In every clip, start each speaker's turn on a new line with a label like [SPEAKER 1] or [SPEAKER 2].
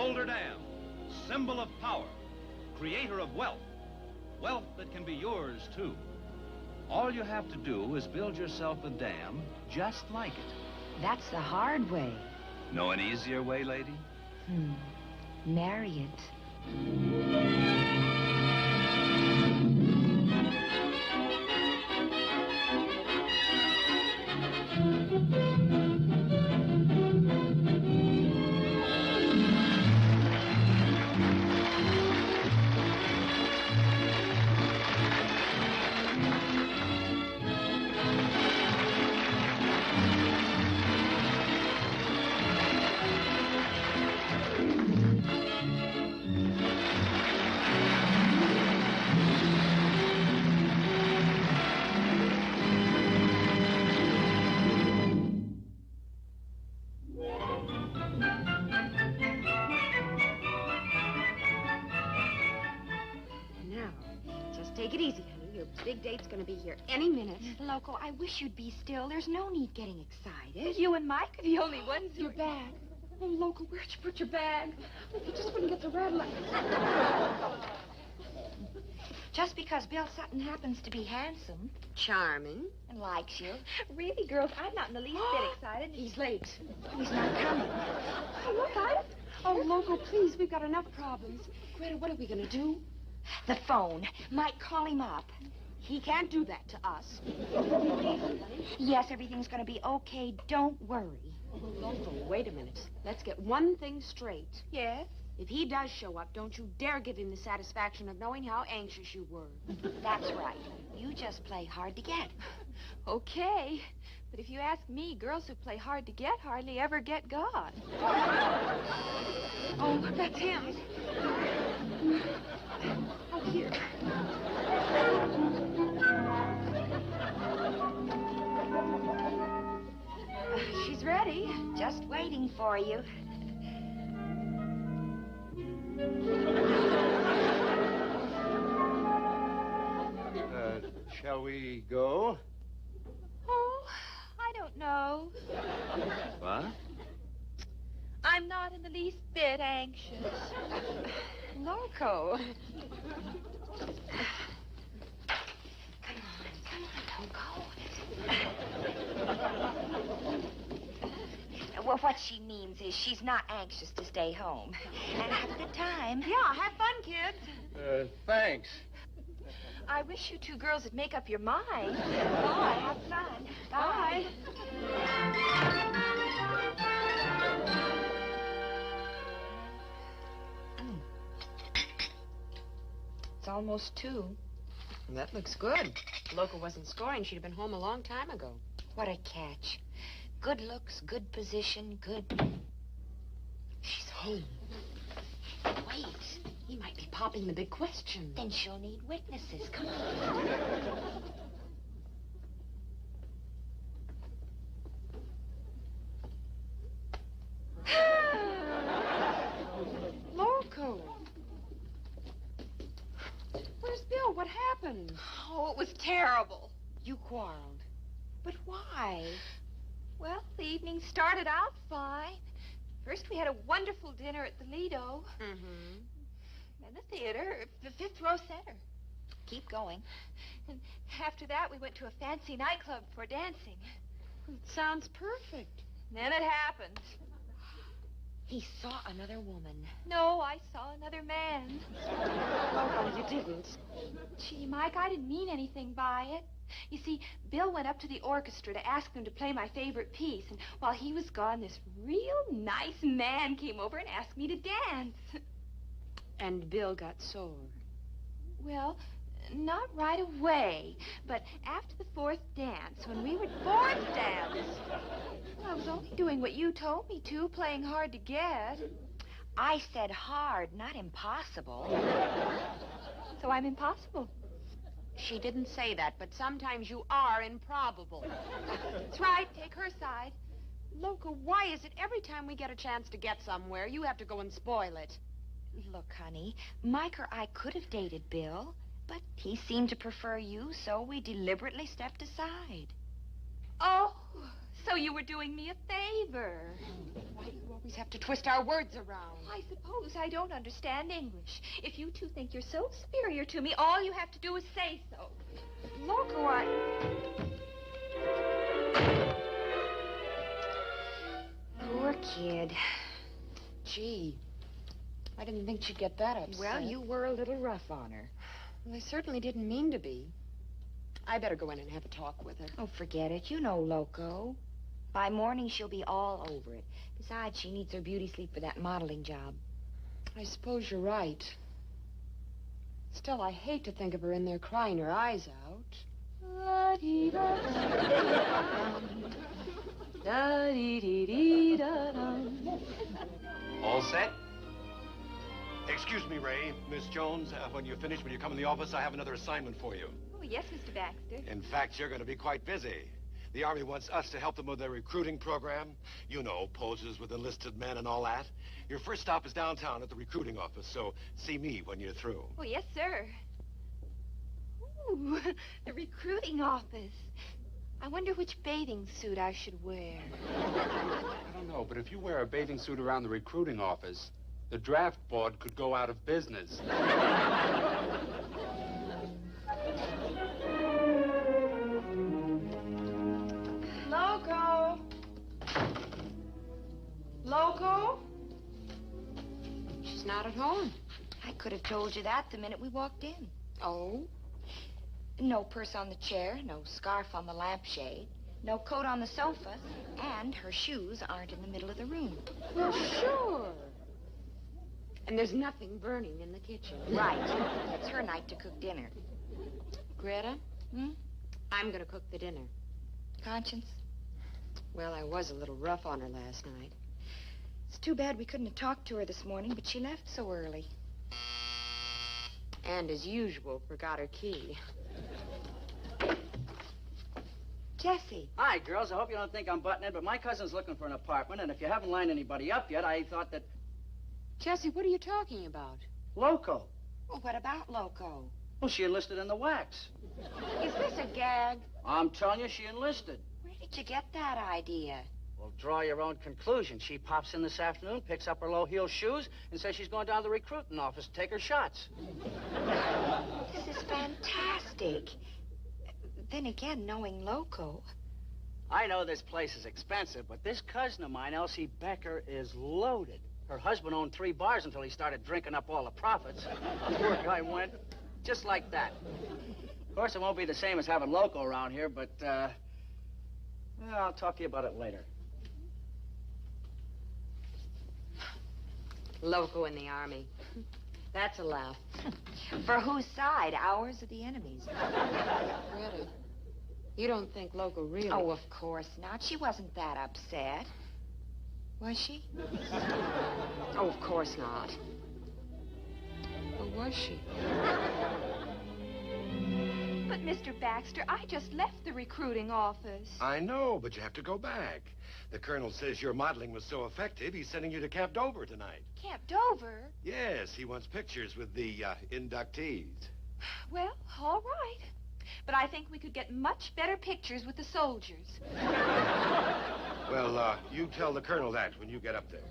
[SPEAKER 1] Boulder Dam, symbol of power, creator of wealth, wealth that can be yours, too. All you have to do is build yourself a dam just like it.
[SPEAKER 2] That's the hard way.
[SPEAKER 1] Know an easier way, lady?
[SPEAKER 2] Marry it.
[SPEAKER 3] Take it easy, honey. Your big date's going to be here any minute.
[SPEAKER 2] Loco, I wish you'd be still. There's no need getting excited.
[SPEAKER 3] You and Mike are the only ones. Your bag. Oh, Loco, where'd you put your bag? If you just wouldn't get the rattling.
[SPEAKER 2] Just because Bill Sutton happens to be handsome.
[SPEAKER 3] Charming.
[SPEAKER 2] And likes you.
[SPEAKER 3] Really, girls, I'm not in the least bit excited. He's late.
[SPEAKER 2] He's not coming.
[SPEAKER 3] Oh, look, Oh, Loco, please, we've got enough problems. Greta, what are we going to do?
[SPEAKER 2] The phone. Mike, call him up.
[SPEAKER 3] He can't do that to us.
[SPEAKER 2] Yes, everything's going to be okay. Don't worry.
[SPEAKER 3] Oh, Loco, wait a minute. Let's get one thing straight.
[SPEAKER 2] Yes?
[SPEAKER 3] If he does show up, don't you dare give him the satisfaction of knowing how anxious you were.
[SPEAKER 2] That's right. You just play hard to get.
[SPEAKER 4] Okay. But if you ask me, girls who play hard to get hardly ever get God.
[SPEAKER 3] Oh, that's him. Oh, here.
[SPEAKER 2] She's ready. Just waiting for you.
[SPEAKER 5] Shall we go?
[SPEAKER 4] Oh, I don't know.
[SPEAKER 5] What?
[SPEAKER 4] I'm not in the least bit anxious.
[SPEAKER 2] Loco. Come on, don't go. Well, what she means is she's not anxious to stay home. And have a good time.
[SPEAKER 3] Yeah, have fun, kids.
[SPEAKER 5] Thanks.
[SPEAKER 4] I wish you two girls would make up your mind. Bye, have fun.
[SPEAKER 3] Bye.
[SPEAKER 2] It's almost 2.
[SPEAKER 3] That looks good. Loco wasn't scoring. She'd have been home a long time ago.
[SPEAKER 2] What a catch. Good looks, good position, good... She's home.
[SPEAKER 3] Wait. He might be popping the big question.
[SPEAKER 2] Then she'll need witnesses. Come on.
[SPEAKER 3] Loco. Where's Bill? What happened?
[SPEAKER 4] Oh, it was terrible.
[SPEAKER 2] You quarreled. But why?
[SPEAKER 4] Well, the evening started out fine. First, we had a wonderful dinner at the Lido.
[SPEAKER 3] Mm-hmm.
[SPEAKER 4] Then the theater, the 5th row center.
[SPEAKER 2] Keep going.
[SPEAKER 4] And after that, we went to a fancy nightclub for dancing.
[SPEAKER 3] It sounds perfect.
[SPEAKER 4] Then it happened.
[SPEAKER 2] He saw another woman.
[SPEAKER 4] No, I saw another man.
[SPEAKER 3] Loco, you didn't.
[SPEAKER 4] Gee, Mike, I didn't mean anything by it. You see, Bill went up to the orchestra to ask them to play my favorite piece, and while he was gone, this real nice man came over and asked me to dance.
[SPEAKER 3] And Bill got sore.
[SPEAKER 4] Well, not right away, but after the 4th dance, when we were... 4th dance? Well, I was only doing what you told me to, playing hard to get.
[SPEAKER 2] I said hard, not impossible.
[SPEAKER 4] So I'm impossible.
[SPEAKER 3] She didn't say that, but sometimes you are improbable.
[SPEAKER 4] That's right. Take her side.
[SPEAKER 3] Loco, why is it every time we get a chance to get somewhere, you have to go and spoil it?
[SPEAKER 2] Look, honey, Mike or I could have dated Bill, but he seemed to prefer you, so we deliberately stepped aside.
[SPEAKER 4] Oh, So you were doing me a favor.
[SPEAKER 3] Why do you always have to twist our words around?
[SPEAKER 4] I suppose I don't understand English. If you two think you're so superior to me, all you have to do is say so. Loco,
[SPEAKER 2] Poor kid.
[SPEAKER 3] Gee, I didn't think she'd get that upset.
[SPEAKER 2] Well, you were a little rough on her.
[SPEAKER 3] Well, I certainly didn't mean to be. I better go in and have a talk with her.
[SPEAKER 2] Oh, forget it. You know Loco. By morning, she'll be all over it. Besides, she needs her beauty sleep for that modeling job.
[SPEAKER 3] I suppose you're right. Still, I hate to think of her in there crying her eyes out.
[SPEAKER 5] All set? Excuse me, Ray. Miss Jones, when you finish, when you come in the office, I have another assignment for you.
[SPEAKER 4] Oh, yes, Mr. Baxter.
[SPEAKER 5] In fact, you're going to be quite busy. The Army wants us to help them with their recruiting program. You know, poses with enlisted men and all that. Your first stop is downtown at the recruiting office, so see me when you're through.
[SPEAKER 4] Oh, yes, sir. Ooh, the recruiting office. I wonder which bathing suit I should wear.
[SPEAKER 6] I don't know, but if you wear a bathing suit around the recruiting office, the draft board could go out of business.
[SPEAKER 3] Loco! Loco? She's not at home.
[SPEAKER 2] I could have told you that the minute we walked in.
[SPEAKER 3] Oh?
[SPEAKER 2] No purse on the chair, no scarf on the lampshade, no coat on the sofa, and her shoes aren't in the middle of the room.
[SPEAKER 3] Well, sure. And there's nothing burning in the kitchen.
[SPEAKER 2] Right. It's her night to cook dinner.
[SPEAKER 3] Greta? I'm gonna cook the dinner.
[SPEAKER 2] Conscience?
[SPEAKER 3] Well, I was a little rough on her last night.
[SPEAKER 2] It's too bad we couldn't have talked to her this morning, but she left so early.
[SPEAKER 3] And, as usual, forgot her key.
[SPEAKER 2] Jessie.
[SPEAKER 7] Hi, girls. I hope you don't think I'm butting in, but my cousin's looking for an apartment, and if you haven't lined anybody up yet, I thought that...
[SPEAKER 3] Jessie, what are you talking about?
[SPEAKER 7] Loco.
[SPEAKER 2] Well, what about Loco?
[SPEAKER 7] Well, she enlisted in the WACs.
[SPEAKER 2] Is this a gag?
[SPEAKER 7] I'm telling you, she enlisted.
[SPEAKER 2] Where did you get that idea?
[SPEAKER 7] Well, draw your own conclusion. She pops in this afternoon, picks up her low-heel shoes, and says she's going down to the recruiting office to take her shots.
[SPEAKER 2] This is fantastic. Then again, knowing Loco...
[SPEAKER 7] I know this place is expensive, but this cousin of mine, Elsie Becker, is loaded. Her husband owned 3 bars until he started drinking up all the profits. The poor guy went just like that. Of course, it won't be the same as having Loco around here, but, well, I'll talk to you about it later.
[SPEAKER 3] Loco in the Army. That's a laugh.
[SPEAKER 2] For whose side? Ours or the enemy's?
[SPEAKER 3] Greta, you don't think Loco really...
[SPEAKER 2] Oh, of course not. She wasn't that upset. Was she?
[SPEAKER 3] Oh, of course not. Or was she?
[SPEAKER 4] But, Mr. Baxter, I just left the recruiting office.
[SPEAKER 5] I know, but you have to go back. The colonel says your modeling was so effective, he's sending you to Camp Dover tonight.
[SPEAKER 4] Camp Dover?
[SPEAKER 5] Yes, he wants pictures with the inductees.
[SPEAKER 4] Well, all right. But I think we could get much better pictures with the soldiers.
[SPEAKER 5] Well, you tell the colonel that when you get up there.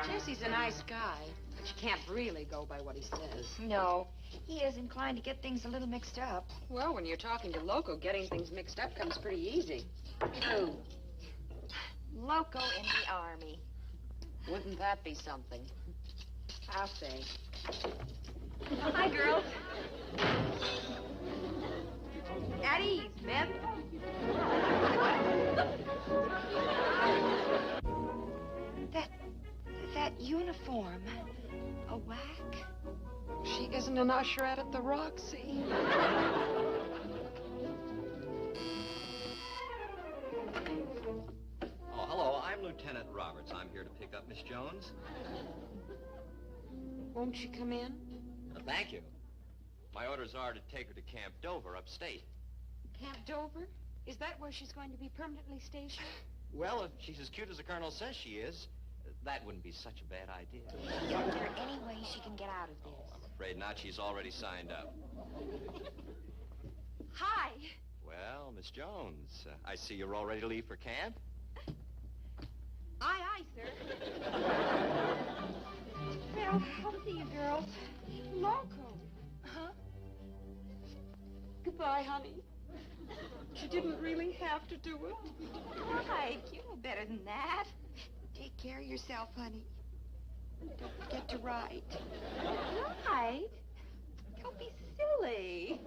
[SPEAKER 3] Jesse's a nice guy, but you can't really go by what he says.
[SPEAKER 2] No. He is inclined to get things a little mixed up.
[SPEAKER 3] Well, when you're talking to Loco, getting things mixed up comes pretty easy.
[SPEAKER 2] True. Loco in the Army.
[SPEAKER 3] Wouldn't that be something? I'll say.
[SPEAKER 4] Hi, girls. At ease, men.
[SPEAKER 2] That uniform. A WAC?
[SPEAKER 3] She isn't an usherette at the Roxy.
[SPEAKER 8] Oh, hello. I'm Lieutenant Roberts. I'm here to pick up Miss Jones.
[SPEAKER 3] Won't she come in?
[SPEAKER 8] Thank you. My orders are to take her to Camp Dover, upstate.
[SPEAKER 3] Camp Dover? Is that where she's going to be permanently stationed?
[SPEAKER 8] Well, if she's as cute as the colonel says she is, that wouldn't be such a bad idea.
[SPEAKER 2] Is there any way she can get out of this?
[SPEAKER 8] I'm afraid not. She's already signed up.
[SPEAKER 4] Hi.
[SPEAKER 8] Well, Miss Jones, I see you're all ready to leave for camp.
[SPEAKER 4] Aye, aye, sir. Well, I'll see you girls. Loco. Huh? Goodbye, honey. You didn't really have to do it. Mike, you know better than that.
[SPEAKER 2] Take care of yourself, honey. Don't forget to write.
[SPEAKER 4] Mike, don't be silly.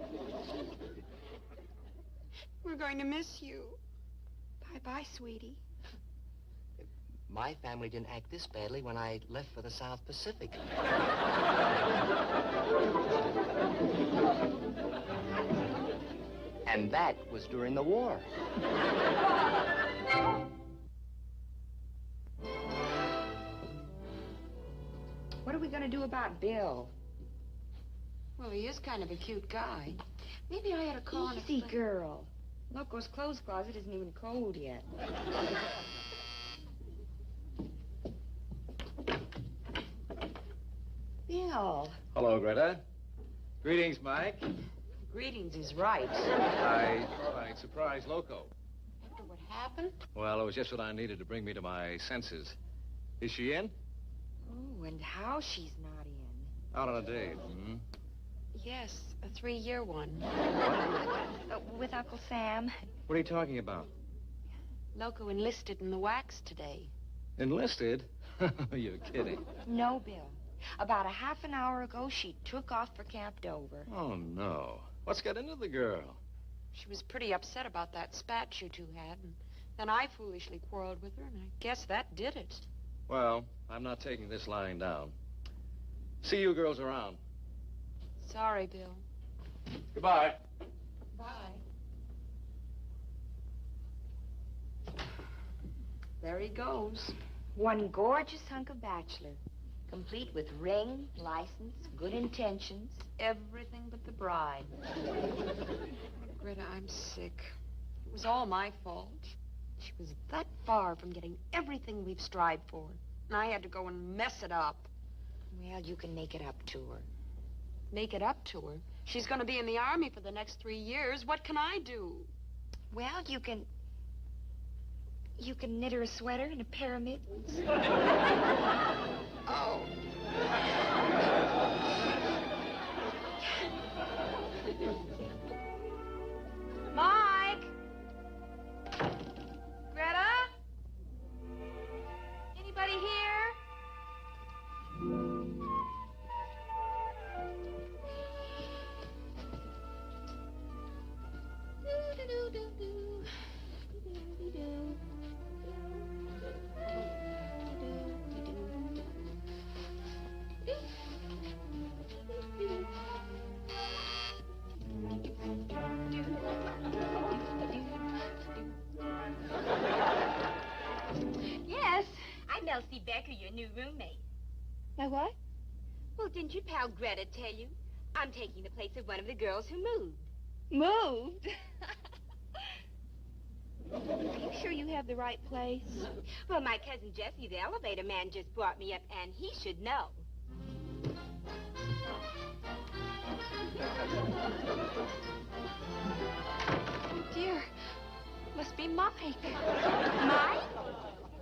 [SPEAKER 2] We're going to miss you. Bye-bye, sweetie.
[SPEAKER 8] My family didn't act this badly when I left for the South Pacific. And that was during the war.
[SPEAKER 2] What are we going to do about Bill?
[SPEAKER 3] Well, he is kind of a cute guy. Maybe I ought to call and
[SPEAKER 2] Easy, girl. Loco's clothes closet isn't even cold yet. Bill.
[SPEAKER 9] Hello, Greta. Greetings, Mike.
[SPEAKER 3] Greetings is right.
[SPEAKER 9] I thought I'd surprise Loco.
[SPEAKER 3] After what happened?
[SPEAKER 9] Well, it was just what I needed to bring me to my senses. Is she in?
[SPEAKER 2] Oh, and how she's not in.
[SPEAKER 9] Out on a date, hmm?
[SPEAKER 3] Yes, a 3-year one.
[SPEAKER 2] With Uncle Sam.
[SPEAKER 9] What are you talking about?
[SPEAKER 3] Loco enlisted in the WACs today.
[SPEAKER 9] Enlisted? You're kidding.
[SPEAKER 2] No, Bill. About a half an hour ago, she took off for Camp Dover.
[SPEAKER 9] Oh, no. What's got into the girl?
[SPEAKER 3] She was pretty upset about that spat you two had, and then I foolishly quarreled with her, and I guess that did it.
[SPEAKER 9] Well, I'm not taking this lying down. See you girls around.
[SPEAKER 3] Sorry, Bill.
[SPEAKER 9] Goodbye.
[SPEAKER 3] Bye. There he goes.
[SPEAKER 2] One gorgeous hunk of bachelor. Complete with ring, license, good intentions.
[SPEAKER 3] Everything but the bride. Greta, I'm sick. It was all my fault. She was that far from getting everything we've strived for. And I had to go and mess it up.
[SPEAKER 2] Well, you can make it up to her.
[SPEAKER 3] Make it up to her? She's going to be in the Army for the next 3 years. What can I do?
[SPEAKER 2] Well, you can knit her a sweater and a pair of mittens. Oh.
[SPEAKER 4] Mike! Greta? Anybody here?
[SPEAKER 10] Yes, I'm Elsie Becker, your new roommate.
[SPEAKER 4] My what?
[SPEAKER 10] Well, didn't your pal Greta tell you? I'm taking the place of one of the girls who moved.
[SPEAKER 4] Moved? Are you sure you have the right place?
[SPEAKER 10] Well, my cousin Jesse, the elevator man, just brought me up, and he should know.
[SPEAKER 4] Oh, dear. Must be Mike.
[SPEAKER 10] Mike?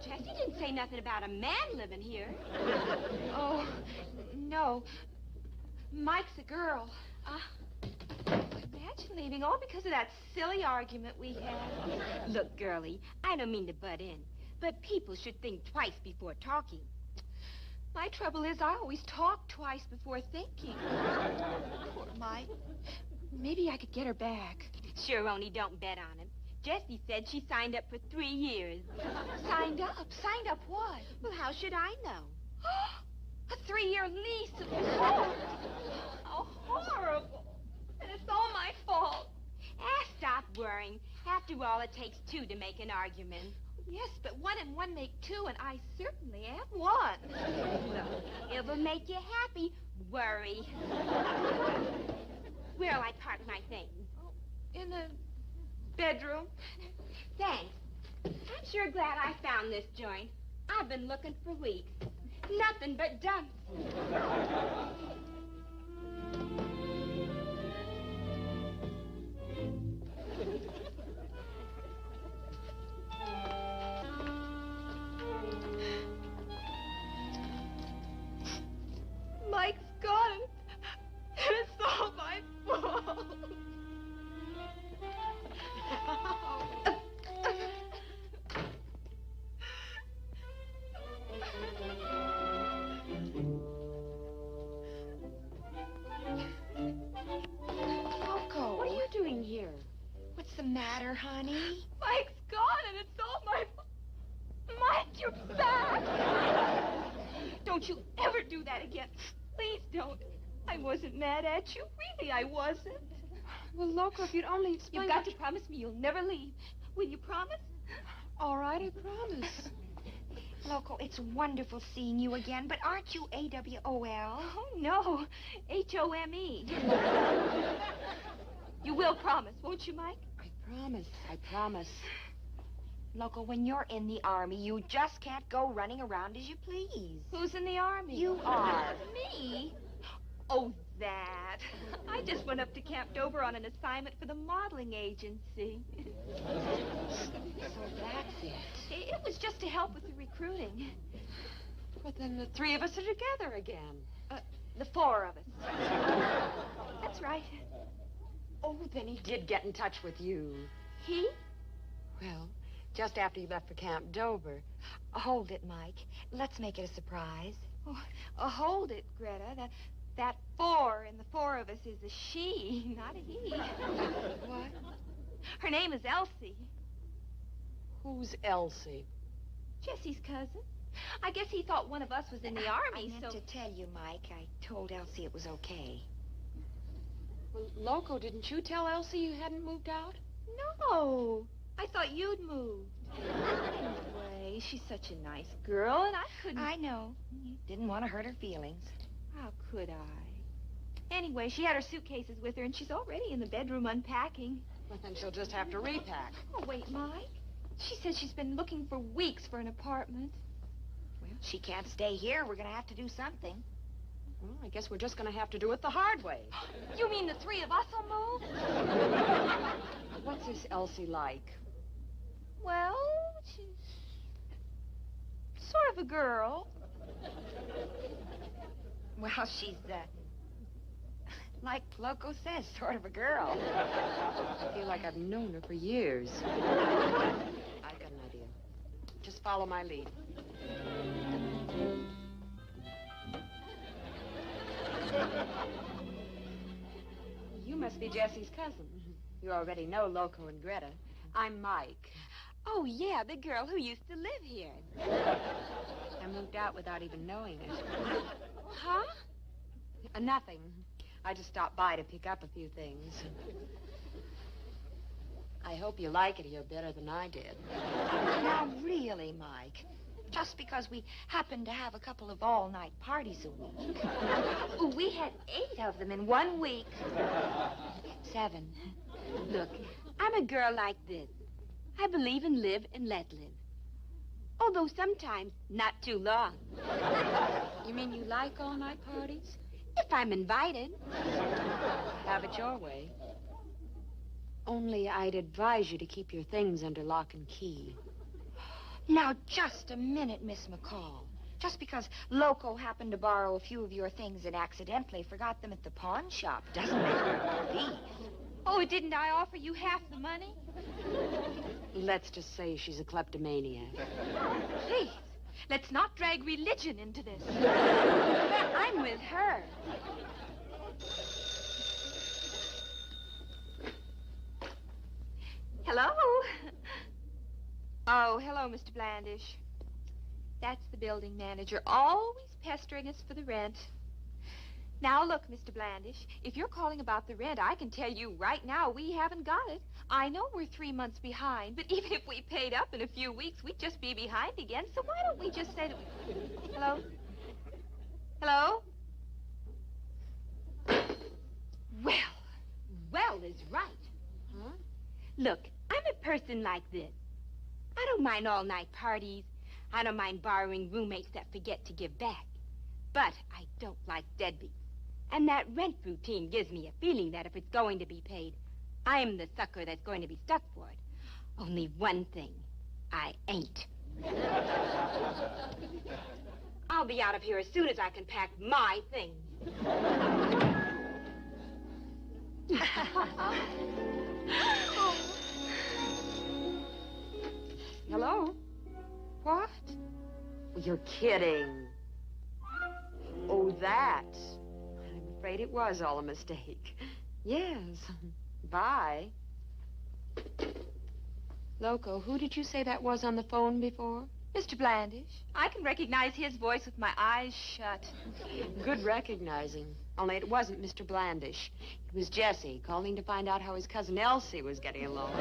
[SPEAKER 10] Jesse didn't say nothing about a man living here.
[SPEAKER 4] Oh, no. Mike's a girl. Imagine leaving all because of that silly argument we had.
[SPEAKER 10] Look, girlie, I don't mean to butt in, but people should think twice before talking.
[SPEAKER 4] My trouble is I always talk twice before thinking. Poor Mike. Maybe I could get her back.
[SPEAKER 10] Sure, only don't bet on him. Jessie said she signed up for 3 years.
[SPEAKER 4] Signed up? Signed up what?
[SPEAKER 10] Well, how should I know?
[SPEAKER 4] A 3-year lease. Oh, how horrible. And it's all my fault.
[SPEAKER 10] Stop worrying. After all, it takes 2 to make an argument.
[SPEAKER 4] Yes, but 1 and 1 make 2, and I certainly am 1.
[SPEAKER 10] Look, it will make you happy. Worry. Where'll I park my things?
[SPEAKER 4] In the bedroom.
[SPEAKER 10] Thanks. I'm sure glad I found this joint. I've been looking for weeks. Nothing but dumps.
[SPEAKER 2] honey?
[SPEAKER 4] Mike's gone, and it's all my fault. Mike, you're back. Don't you ever do that again. Please don't. I wasn't mad at you. Really, I wasn't.
[SPEAKER 3] Well, Loco, if you'd only explain...
[SPEAKER 4] You've got to promise me you'll never leave. Will you promise?
[SPEAKER 3] All right, I promise.
[SPEAKER 2] Loco, it's wonderful seeing you again, but aren't you AWOL?
[SPEAKER 4] Oh, no. HOME. You will promise, won't you, Mike?
[SPEAKER 3] I promise.
[SPEAKER 2] Loco, when you're in the Army, you just can't go running around as you please.
[SPEAKER 4] Who's in the Army?
[SPEAKER 2] You are.
[SPEAKER 4] Me? Oh, that. I just went up to Camp Dover on an assignment for the modeling agency.
[SPEAKER 3] So that's it.
[SPEAKER 4] It was just to help with the recruiting.
[SPEAKER 3] But then the three of us are together again.
[SPEAKER 4] The four of us. That's right.
[SPEAKER 3] Oh, then he did get in touch with you.
[SPEAKER 4] He?
[SPEAKER 3] Well, just after you left for Camp Dover.
[SPEAKER 2] Hold it, Mike. Let's make it a surprise.
[SPEAKER 4] Oh, hold it, Greta. That four in the four of us is a she, not a he.
[SPEAKER 3] What?
[SPEAKER 4] Her name is Elsie.
[SPEAKER 3] Who's Elsie?
[SPEAKER 4] Jesse's cousin. I guess he thought one of us was in the Army,
[SPEAKER 2] I meant to tell you, Mike. I told Elsie it was okay.
[SPEAKER 3] Well, Loco, didn't you tell Elsie you hadn't moved out?
[SPEAKER 4] No. I thought you'd moved. Anyway, she's such a nice girl, and I couldn't...
[SPEAKER 2] I know. You didn't want to hurt her feelings.
[SPEAKER 4] How could I? Anyway, she had her suitcases with her, and she's already in the bedroom unpacking.
[SPEAKER 3] Well, then she'll just have to repack.
[SPEAKER 4] Oh, wait, Mike. She says she's been looking for weeks for an apartment.
[SPEAKER 2] Well, she can't stay here. We're going to have to do something.
[SPEAKER 3] Well, I guess we're just going to have to do it the hard way.
[SPEAKER 4] You mean the three of us will move?
[SPEAKER 3] What's this Elsie like?
[SPEAKER 4] Well, she's sort of a girl.
[SPEAKER 2] Well, she's, like Loco says, sort of a girl.
[SPEAKER 3] I feel like I've known her for years. I've got an idea. Just follow my lead. You must be Jesse's cousin. You already know Loco and Greta. I'm Mike.
[SPEAKER 10] Oh, yeah, the girl who used to live here.
[SPEAKER 3] I moved out without even knowing it.
[SPEAKER 10] Huh?
[SPEAKER 3] Nothing. I just stopped by to pick up a few things. I hope you like it here better than I did.
[SPEAKER 2] Now, really, Mike. Just because we happen to have a couple of all-night parties a week.
[SPEAKER 10] We had 8 of them in 1 week.
[SPEAKER 2] 7.
[SPEAKER 10] Look, I'm a girl like this. I believe in live and let live. Although sometimes not too long.
[SPEAKER 3] You mean you like all-night parties?
[SPEAKER 10] If I'm invited.
[SPEAKER 3] Have it your way. Only I'd advise you to keep your things under lock and key.
[SPEAKER 2] Now, just a minute, Miss McCall. Just because Loco happened to borrow a few of your things and accidentally forgot them at the pawn shop doesn't make her a thief.
[SPEAKER 4] Oh, didn't I offer you half the money?
[SPEAKER 3] Let's just say she's a kleptomaniac.
[SPEAKER 4] Please, let's not drag religion into this.
[SPEAKER 10] I'm with her.
[SPEAKER 4] Hello? Oh, hello, Mr. Blandish. That's the building manager, always pestering us for the rent. Now, look, Mr. Blandish, if you're calling about the rent, I can tell you right now we haven't got it. I know we're 3 months behind, but even if we paid up in a few weeks, we'd just be behind again. So why don't we just say that we... Hello? Hello?
[SPEAKER 10] Well is right.
[SPEAKER 3] Huh?
[SPEAKER 10] Look, I'm a person like this. I don't mind all-night parties. I don't mind borrowing roommates that forget to give back. But I don't like deadbeats. And that rent routine gives me a feeling that if it's going to be paid, I'm the sucker that's going to be stuck for it. Only one thing. I ain't. I'll be out of here as soon as I can pack my things.
[SPEAKER 3] Hello? What? You're kidding. Oh, that. I'm afraid it was all a mistake. Yes. Bye. Loco, who did you say that was on the phone before?
[SPEAKER 4] Mr. Blandish. I can recognize his voice with my eyes shut.
[SPEAKER 3] Good recognizing. Only it wasn't Mr. Blandish. It was Jesse, calling to find out how his cousin Elsie was getting along.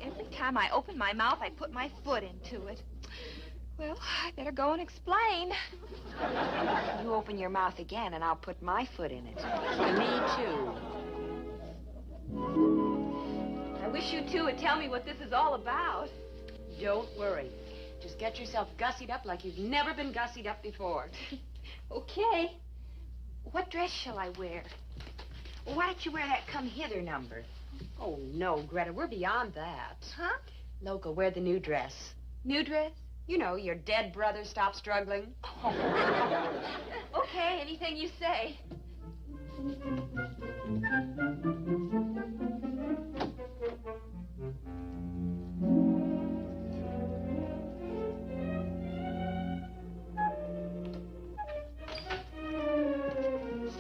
[SPEAKER 4] Every time I open my mouth, I put my foot into it. Well, I better go and explain.
[SPEAKER 2] You open your mouth again, and I'll put my foot in it.
[SPEAKER 3] Me, too.
[SPEAKER 4] I wish you two would tell me what this is all about.
[SPEAKER 3] Don't worry. Just get yourself gussied up like you've never been gussied up before.
[SPEAKER 4] Okay.
[SPEAKER 2] What dress shall I wear? Why don't you wear that come hither number?
[SPEAKER 3] Oh, no, Greta, we're beyond that.
[SPEAKER 4] Huh?
[SPEAKER 3] Loco, wear the new dress.
[SPEAKER 4] New dress?
[SPEAKER 3] You know, your dead brother stopped struggling.
[SPEAKER 4] Okay, anything you say.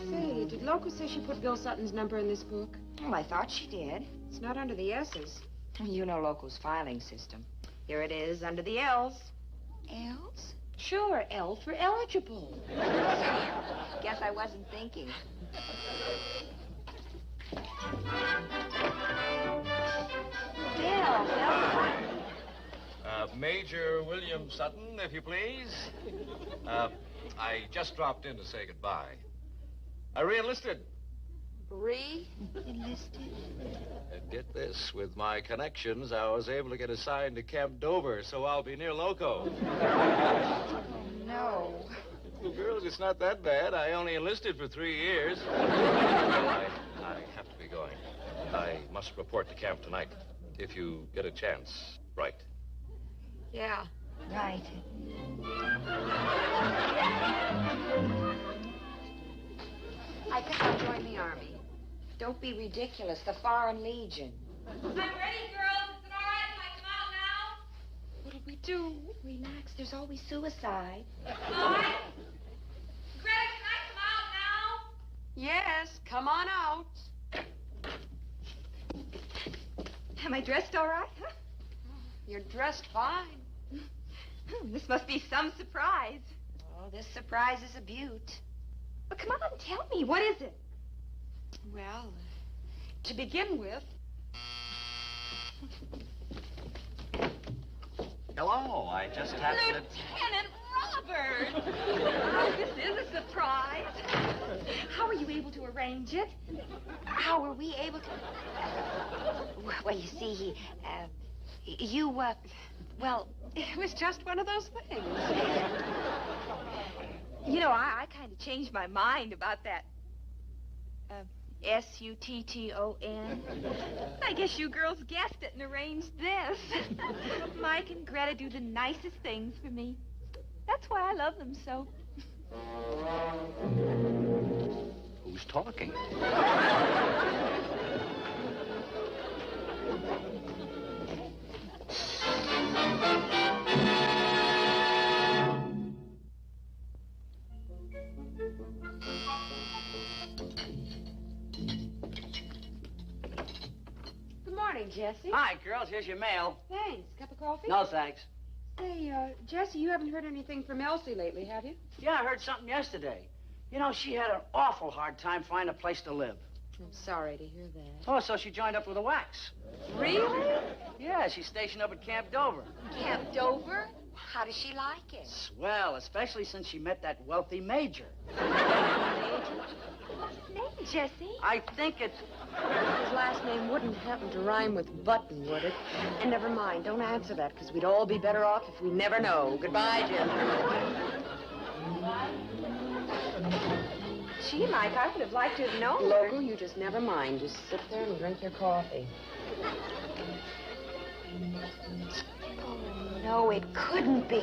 [SPEAKER 3] Say, did Loco say she put Bill Sutton's number in this book?
[SPEAKER 2] Well, I thought she did.
[SPEAKER 3] It's not under the S's.
[SPEAKER 2] You know Loco's filing system.
[SPEAKER 3] Here it is, under the L's.
[SPEAKER 2] Else?
[SPEAKER 3] Sure, L for eligible.
[SPEAKER 2] Guess I wasn't thinking.
[SPEAKER 4] Bill.
[SPEAKER 1] Major William Sutton, if you please. I just dropped in to say goodbye. I re-enlisted.
[SPEAKER 2] Enlisted?
[SPEAKER 1] And get this, with my connections, I was able to get assigned to Camp Dover, so I'll be near Loco.
[SPEAKER 2] No.
[SPEAKER 1] Well, girls, it's not that bad. I only enlisted for 3 years. I have to be going. I must report to camp tonight. If you get a chance, write.
[SPEAKER 3] Yeah.
[SPEAKER 2] Right. I think I'll join the Army. Don't be ridiculous. The Foreign Legion.
[SPEAKER 4] I'm ready, girls. Is it all right if I come out now?
[SPEAKER 2] What'll we do? Relax. There's always suicide.
[SPEAKER 4] All right. Greta, can I come out now?
[SPEAKER 3] Yes, come on out.
[SPEAKER 4] Am I dressed all right? Huh?
[SPEAKER 3] You're dressed fine.
[SPEAKER 4] This must be some surprise.
[SPEAKER 2] Oh, this surprise is a beaut.
[SPEAKER 4] But come on, tell me. What is it?
[SPEAKER 3] Well, to begin with...
[SPEAKER 8] Hello, I just had to...
[SPEAKER 4] Lieutenant Robert! Oh, this is a surprise. How were you able to arrange it?
[SPEAKER 2] How were we able to... Well, you see, well...
[SPEAKER 3] It was just one of those things.
[SPEAKER 4] You know, I kind of changed my mind about that. S-U-T-T-O-N. I guess you girls guessed it and arranged this. Mike and Greta do the nicest things for me. That's why I love them so.
[SPEAKER 8] Who's talking?
[SPEAKER 3] Good morning, Jesse.
[SPEAKER 7] Hi, girls. Here's your mail.
[SPEAKER 3] Thanks. Cup of coffee?
[SPEAKER 7] No, thanks.
[SPEAKER 3] Say, Jesse, you haven't heard anything from Elsie lately, have you?
[SPEAKER 7] Yeah, I heard something yesterday. You know, she had an awful hard time finding a place to live.
[SPEAKER 3] I'm sorry to hear that.
[SPEAKER 7] Oh, so she joined up with the WACs.
[SPEAKER 3] Really?
[SPEAKER 7] Yeah, she's stationed up at Camp Dover.
[SPEAKER 2] Camp Dover? How does she like it?
[SPEAKER 7] Swell, especially since she met that wealthy major.
[SPEAKER 4] Name, Jesse?
[SPEAKER 7] I think it's...
[SPEAKER 3] His last name wouldn't happen to rhyme with button, would it? And never mind, don't answer that, because we'd all be better off if we never know. Goodbye, Jim.
[SPEAKER 4] Gee, Mike, I would have liked to have known.
[SPEAKER 3] Loco, you just never mind. Just sit there and drink your coffee.
[SPEAKER 2] No, it couldn't be.